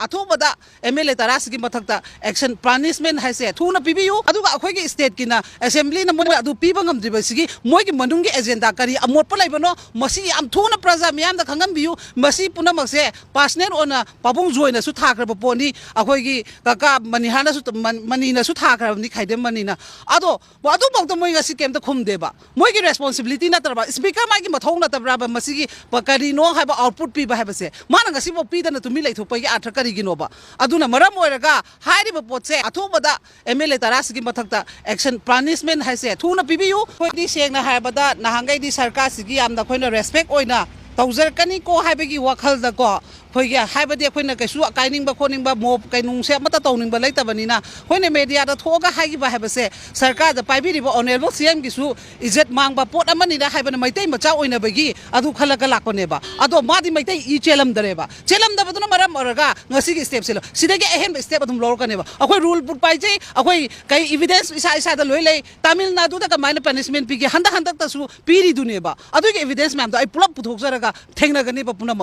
अथुबदा MLA तरास की मथक्ता action punishment है थूना पीबीयू अखोई स्टेट की असेंबली पीबी मोई की एजेंडा करी अमोट लेबनो थूना प्रजा मैम खंगनबीयू पुनम से पर्सनल पाबुंग जोइन थाख्रब पोनी अखोई काका मनीनसु थाख्रबनी खाइदेम मनीना अदो मोई केम खुमदेब मोई की रेस्पॉन्सिबिलिटी नत्रब स्पीकर मागी मथौ नत्रब करीनो है आउटपुट पीब है माना पीदन तुमी लेथोपगी अर्थ करीगिनोब अदुना मरम ओइरगा हाइरिब पोतसे अथुबदा MLA तरास की मथक्ता एक्शन पनिशमेंट है थूना पीबीयू खोइदी सेंगना हाइबदा नहांगैदी सरकार सिगी यामना खोइना रेस्पेक्ट ओइना तौजरकनी को हाइबगी वखलदा को खोइगे हाइबदी खोइना कैसु काइनिंग खोनिंग मोब कैनुंग से मत तौनिंग लेतबनीना खोइने मीडिया दा थोगा हाइगिबा हाइबसे सरकार दा पाइबिरिब ऑनरेबल CM गिसु इज्जत मांगबा पोट अमनिदा हाइबना मैतै मचा ओइनबगी अदु खलका लाकोनेबा अदो मादी मैतै ई चेलम दरेबा चेलम दबदुना मरम ओरगा ngasi gi step selo sidagi ahem step adum lorkaneba akoi rule put paijai akoi kai evidence isa da loi lei Tamil Nadu da kamaina punishment pigi handa ta su piri duneba adu evidence ma'am da ai pulap puthok jaraga thengna gani ba punam